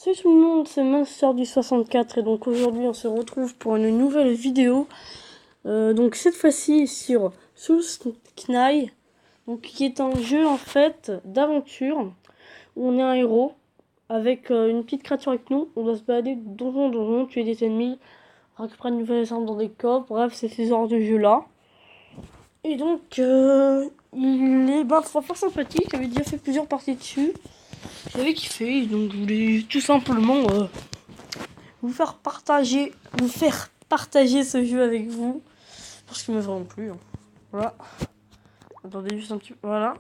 Salut tout le monde, c'est Master du 64 et donc aujourd'hui on se retrouve pour une nouvelle vidéo. Donc cette fois-ci sur Souls Knight, donc qui est un jeu en fait d'aventure où on est un héros avec une petite créature avec nous. On doit se balader de donjon en donjon, tuer des ennemis, récupérer de nouvelles armes dans des coffres. Bref, c'est ce genre de jeu là. Et donc il est fort sympathique. J'avais déjà fait plusieurs parties dessus. J'avais kiffé, donc je voulais tout simplement vous faire partager ce jeu avec vous, parce qu'il me vraiment plu. Voilà. Attendez juste un petit peu. Voilà.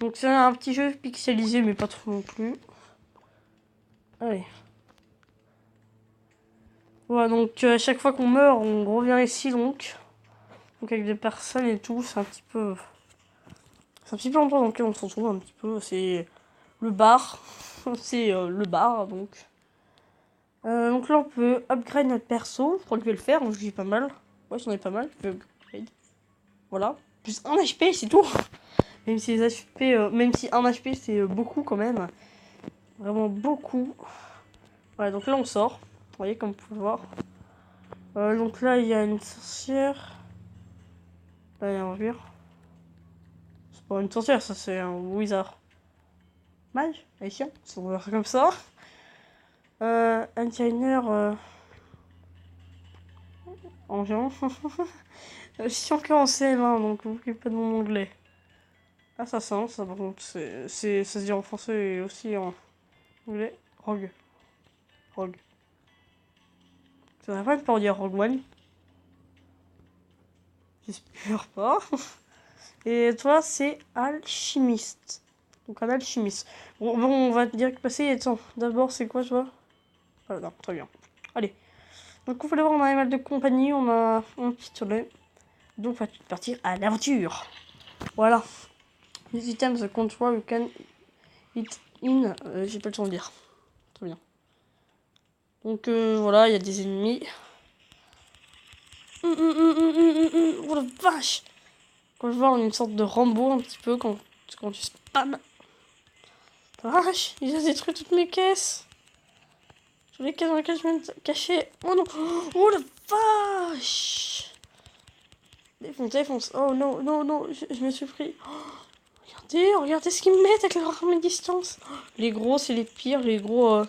Donc c'est un petit jeu pixelisé, mais pas trop non plus. Allez. Voilà, donc à chaque fois qu'on meurt, on revient ici, donc avec des personnes et tout. C'est un petit peu l'endroit dans lequel on se retrouve un petit peu. C'est le bar. C'est le bar, donc. Donc là, on peut upgrade notre perso. Je crois que je vais le faire, donc je dis pas mal. Ouais, j'en ai pas mal. Je vais upgrade. Voilà. Plus 1 HP, c'est tout. Même si les HP, même si 1 HP c'est beaucoup quand même. Vraiment beaucoup. Voilà, donc là on sort. Vous voyez, comme vous pouvez voir. Donc là il y a une sorcière. Là il y a un vampire. C'est pas une sorcière, ça c'est un wizard. Mage, haïtien, on va faire comme ça. Un designer en géant. Je suis encore en CM1, donc vous occupez pas de mon anglais. Assassin, ça par contre, ça se dit en français et aussi en anglais. Rogue. Rogue. Ça devrait pas être pour dire Rogue One. J'espère pas. Et toi, c'est alchimiste. Donc un alchimiste. Bon, on va direct passer. Attends, d'abord, c'est quoi, toi? Ah non, très bien. Allez. Donc, on faut d'abord, on a un animal de compagnie, on a un pistolet. Donc, on va partir à l'aventure. Voilà. Les items, the control, you can hit in. J'ai pas le temps de dire. Très bien. Donc, voilà, il y a des ennemis. Oh la vache! Quand je vois, on a une sorte de Rambo un petit peu quand tu spams. Vache, il a détruit toutes mes caisses. Sur les caisses dans lesquelles je viens de cacher. Oh non! Oh la vache! Défonce, défonce. Oh non, non, non, je me suis pris. Oh, regardez ce qu'ils me mettent avec leur arme à distance. Les gros, c'est les pires, les gros.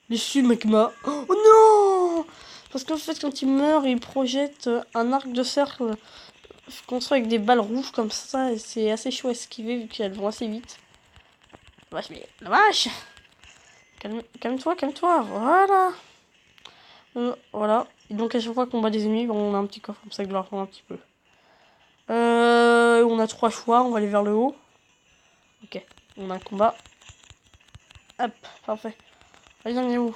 Les magma. Oh non! Parce qu'en fait, quand ils meurent, ils projettent un arc de cercle construit avec des balles rouges comme ça. Et c'est assez chaud à esquiver vu qu'elles vont assez vite. Vache, mais la vache! Calme-toi, calme-toi, voilà. Voilà. Et donc à chaque fois qu'on bat des ennemis, on a un petit coffre comme ça que je leur prendre un petit peu. On a 3 choix, on va aller vers le haut. Ok, on a un combat. Hop, parfait. Allez, dans Miaou.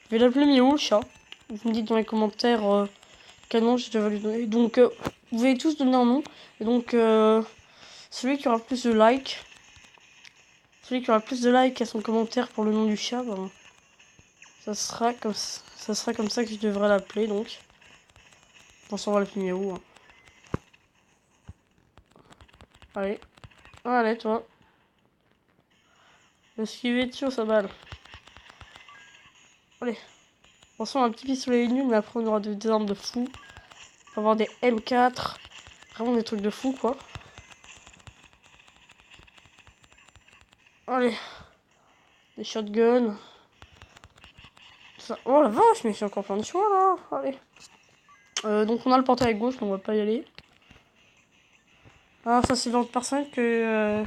Je vais l'appeler Miaou, le chat. Vous me dites dans les commentaires quel nom je devrais lui donner. Donc, vous allez tous donner un nom. Et donc, celui qui aura le plus de likes, celui qui aura le plus de likes à son commentaire pour le nom du chat, ben, ça sera comme ça que je devrais l'appeler, donc. On s'en va l'appeler Miaou. Hein. Allez. Allez, toi. Esquiver dessus, ça balle. Allez. Attention, un petit pistolet nul, mais après on aura des armes de fou. On va avoir des M4. Vraiment des trucs de fou, quoi. Allez. Des shotguns. Ça. Oh la vache, mais j'ai encore plein de choix, là. Allez. Donc on a le portail à gauche, mais on va pas y aller. Ah, ça c'est dans le personnage que...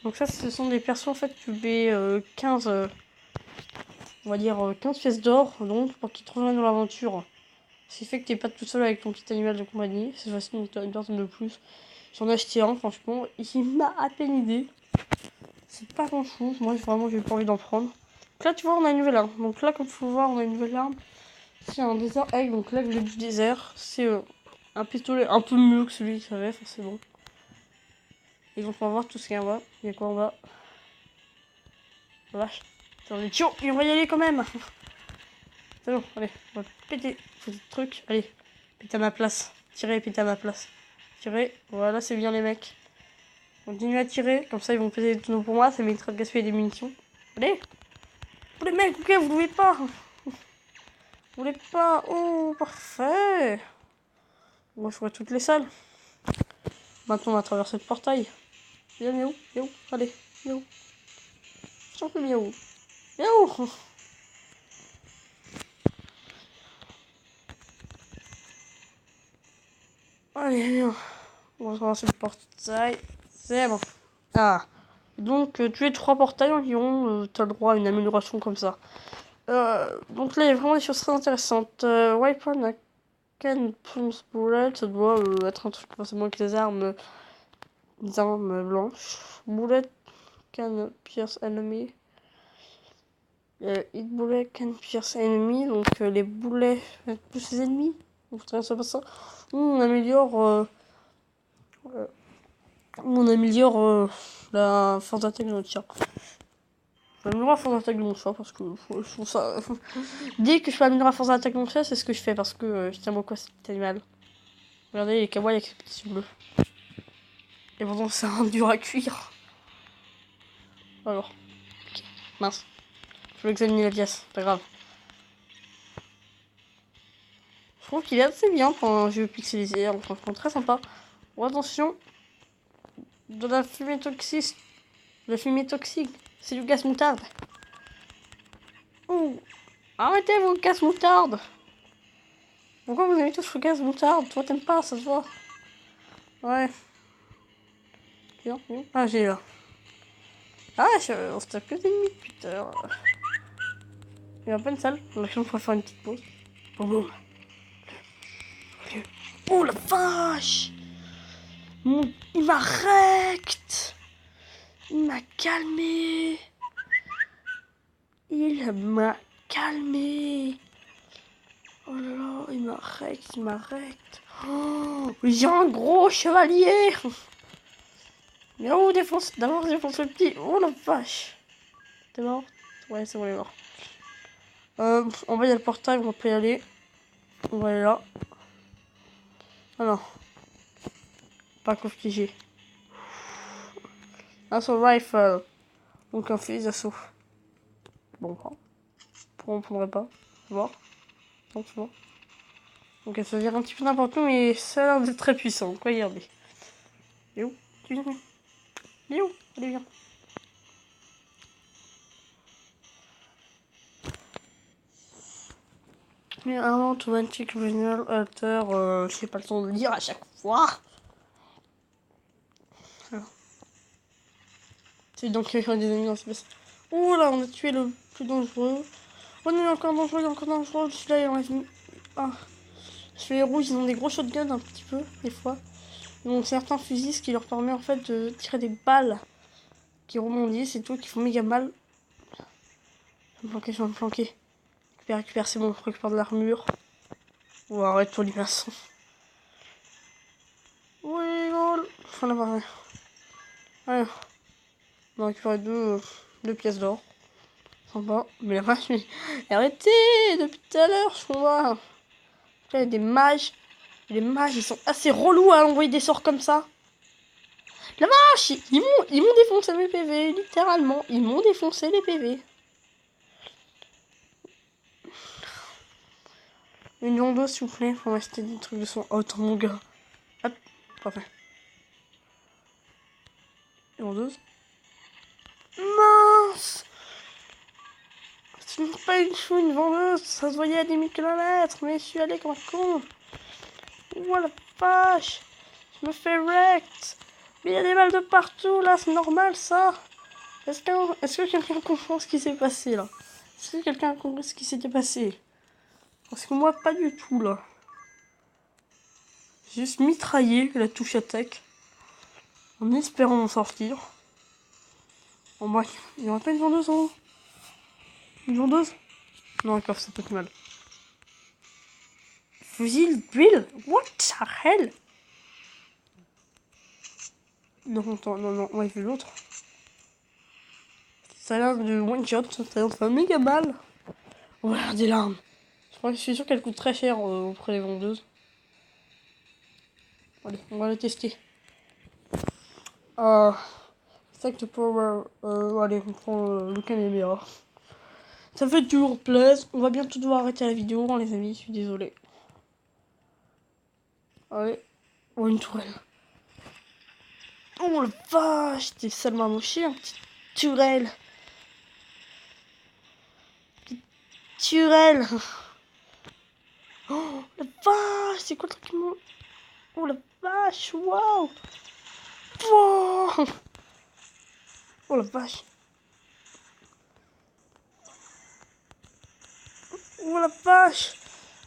Donc ça, ce sont des persos, en fait, tu mets 15... on va dire 15 pièces d'or, donc, pour qu'ils te rejoignent dans l'aventure. Ce qui fait que t'es pas tout seul avec ton petit animal de compagnie. Cette fois-ci, donc t'as une personne de plus. J'en ai acheté un, franchement. Il m'a à peine aidé. C'est pas grand chose. Moi, vraiment, j'ai pas envie d'en prendre. Donc là, tu vois, on a une nouvelle arme. Donc là, comme vous pouvez voir, on a une nouvelle arme. C'est un désert egg. Donc l'aigle du désert. C'est un pistolet un peu mieux que celui que j'avais, forcément. Et donc, on va voir tout ce qu'il y a en bas. Il y a quoi en bas? Vache. On est chaud. Et on va y aller quand même. C'est bon, allez. On va péter ce truc. Allez. Péter à ma place. Tirez, péter à ma place. Tirez. Voilà, c'est bien les mecs. Continuez à tirer, comme ça ils vont peser des tonneaux pour moi, ça m'évitera de gaspiller des munitions. Allez! Les mecs, ok, vous voulez pas. Vous voulez pas. Oh, parfait. Moi, je vois toutes les salles. Maintenant, on va traverser le portail. Viens, Miaou, Miaou, allez, Miaou. Chante le Miaou. Miaou. Allez, viens. On va traverser le portail. C'est bon. Ah. Donc, tu es 3 portails environ. Tu as le droit à une amélioration comme ça. Donc là, il y a vraiment des choses très intéressantes. Weapon à can pulse bullet, ça doit être un truc forcément avec les armes blanches. Bullet can pierce enemy. Hit bullet can pierce enemy, donc les boulets plus les ennemis. Donc ça passe ça. On améliore la force d'attaque de notre tir. Je vais améliorer la force d'attaque de mon chat parce que je trouve ça. Dès que je peux améliorer la force d'attaque de mon chat, c'est ce que je fais parce que je tiens beaucoup à cet animal. Regardez les kawaii avec ses petits bleus. Et pourtant c'est un dur à cuire. Alors. Okay. Mince. Je vais examiner la pièce, pas grave. Je trouve qu'il est assez bien pour un jeu pixelisé, franchement très sympa. Oh, attention. De la fumée toxique. De la fumée toxique. C'est du gaz moutarde. Ouh. Arrêtez vos gaz moutarde. Pourquoi vous avez tous le gaz moutarde? Toi t'aimes pas, ça se voit. Ouais. Viens, viens. Ah, j'ai là. Ah, on se tape que des ennemis, putain. Il y a pas une salle dans laquelle on pourrait faire une petite pause. Boum, boum. Oh la vache! Il m'a rect! Il m'a calmé! Il m'a calmé! Oh là là, il m'a rect! Oh, j'ai un gros chevalier! Mais oh, défonce! D'abord, défonce le petit! Oh la vache! T'es mort? Ouais, c'est bon, il est mort. En bas, il y a le portail, on peut y aller. On va aller là. Ah non. Pas confligé. Assaut rifle. Donc un fusil d'assaut. Bon, pourquoi on prendrait pas? C'est mort. Non, c'est bon. Donc ça veut dire un petit peu n'importe où, mais ça a l'air d'être très puissant. Quoi, regardez. Il est où? Tu viens? Il est où? Allez, viens. Mais avant, automatique, original, alter, j'ai pas le temps de lire à chaque fois. C'est donc qu'il y a des ennemis dans ce place. Oh là, on a tué le plus dangereux. Oh non, il est encore dangereux, il est encore dangereux. Celui-là, il en reste une. Ah. Chez les rouges, ils ont des gros shotguns un petit peu, des fois. Ils ont certains fusils, ce qui leur permet en fait de tirer des balles qui rebondissent et tout, qui font méga mal. Je vais me planquer. Récupère, c'est bon, récupère de l'armure. Oh, arrête-toi, limaçon. Oui, gol. Faut en avoir un. Allez. On a récupéré deux pièces d'or. Sympa. Mais la vache, mais... Arrêtez depuis tout à l'heure, je comprends. Là, il y a des mages. Les mages, ils sont assez relous à envoyer des sorts comme ça. La vache, ils m'ont défoncé mes PV, littéralement. Ils m'ont défoncé les PV. Une onde, s'il vous plaît, pour m'acheter des trucs de son. Oh, attends, mon gars. Hop, parfait. Une vendeuse. Mince! C'est pas une vendeuse, ça se voyait à 10 000 km, mais je suis allé comme un con. Oh la vache! Je me fais wrecked! Mais il y a des balles de partout là, c'est normal ça! Est-ce que quelqu'un comprend ce qui s'est passé là? Est-ce que quelqu'un a compris ce qui s'était passé? Parce que moi, pas du tout là. J'ai juste mitraillé la touche attaque en espérant m'en sortir. En bref, il y aurait pas une vendeuse en haut? Une vendeuse? Non, d'accord, ça peut être mal. Fusil d'huile? What the hell? Non, attends, non, on va vu l'autre. Ça a l'air de one shot, ça a l'air de faire méga mal. On va regarder l'arme. Je suis sûr qu'elle coûte très cher auprès des vendeuses. Allez, on va la tester. Stack de power. Allez, on prend le caméra. Ça fait toujours plaisir. On va bientôt devoir arrêter la vidéo, hein, les amis. Je suis désolé. Allez. Oh, une tourelle. Oh la vache, t'es seulement moché, un petit turelle. Turelle. Oh la vache, c'est quoi le truc qui monte? Oh la vache, waouh. Wow. Oh la vache. Oh la vache.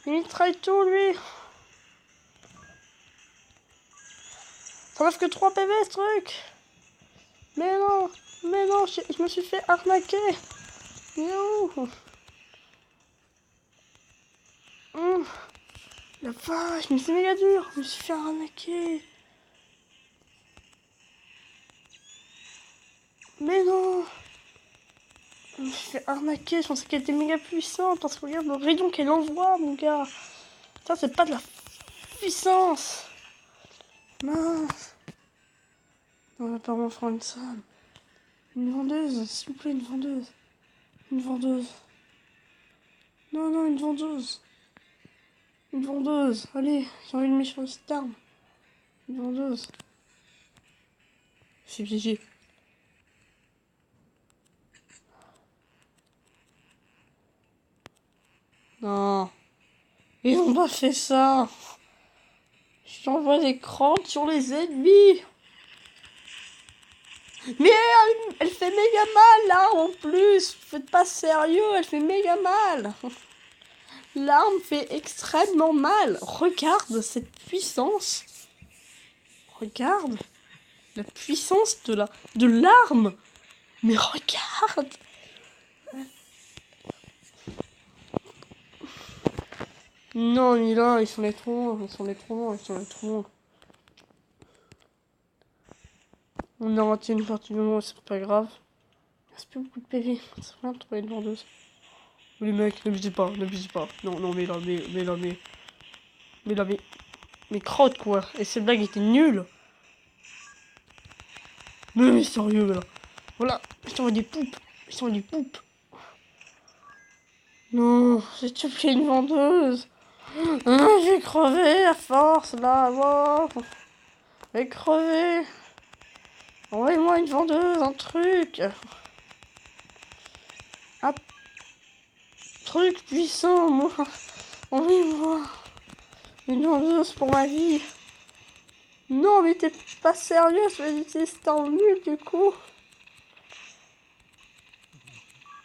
Il mitraille tout lui. Ça m'offre que 3 PV ce truc. Mais non, je me suis fait arnaquer. Non. La vache, mais c'est méga dur. Je me suis fait arnaquer. Mais non. Je me suis fait arnaquer. Je pensais qu'elle était méga puissante. Parce que regarde le rayon qu'elle envoie, mon gars. Ça, c'est pas de la puissance. Mince. On va pas m'en faire une salle. Une vendeuse, s'il vous plaît, une vendeuse. Une vendeuse. Non, une vendeuse. Une vendeuse. Allez, j'ai envie de mettre sur cette arme. Une vendeuse. C'est piégé. Non. Ils ont pas fait ça. J'envoie des crottes sur les ennemis. Mais elle fait méga mal là en plus. Faites pas sérieux, elle fait méga mal. L'arme fait extrêmement mal. Regarde cette puissance. Regarde la puissance de l'arme. Mais regarde. Non, mais là, ils sont les trop longs, ils sont les trop longs. On a raté une partie du moment, c'est pas grave. Il reste plus beaucoup de PV. C'est rien de trouver une vendeuse. Les mecs, n'abusez pas. Non, mais là, mais crotte quoi. Et cette blague était nulle. Mais sérieux là. Voilà, je t'envoie des poupes. Non, s'il te plaît, une vendeuse. Ah, je vais crever à force là. Wow. Je vais crever. Envoyez-moi une vendeuse, un truc. Un truc puissant, moi. Envoyez-moi une vendeuse pour ma vie. Non, mais t'es pas sérieux, je vais utiliser cette arme nulle du coup.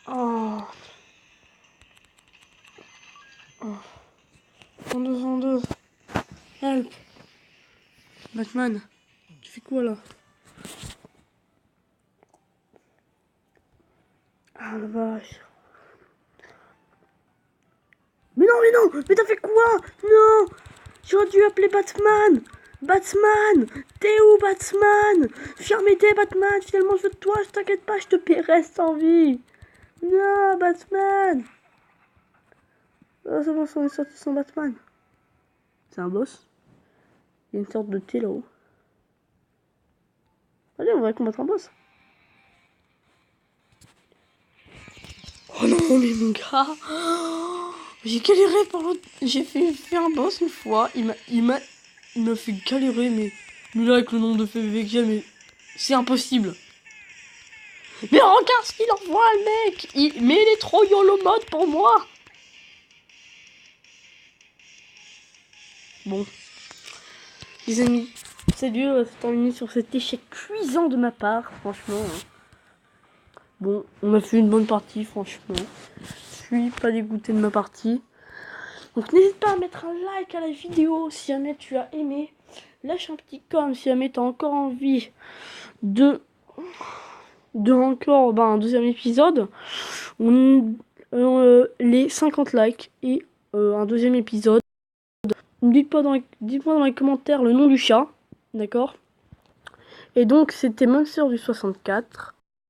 Oh. Vendeuse. Help. Batman, tu fais quoi là? Ah la vache. Mais mais t'as fait quoi? Non, j'aurais dû appeler Batman. Batman, t'es où Batman? Fermez-toi Batman, finalement je veux de toi, je t'inquiète pas, je te paierai sans vie. Non, Batman. Oh, c'est bon, on est sorti sans Batman. C'est un boss. Il y a une sorte de thé là-haut. Allez, on va combattre un boss. Oh non, mais mon gars. J'ai galéré pour l'autre. J'ai fait un boss une fois. Il m'a fait galérer, mais là, avec le nombre de PV que j'ai, mais c'est impossible. Mais regarde ce qu'il envoie, le mec. Mais il est trop YOLO mode pour moi. Bon. Les amis, salut, c'est terminé sur cet échec cuisant de ma part, franchement. Bon, on a fait une bonne partie, franchement. Je suis pas dégoûté de ma partie. Donc n'hésite pas à mettre un like à la vidéo si jamais tu as aimé. Lâche un petit com si jamais tu as encore envie de encore un deuxième épisode. Les 50 likes et un deuxième épisode. Dites-moi dans les commentaires le nom du chat. D'accord? Et donc c'était Monster du 64.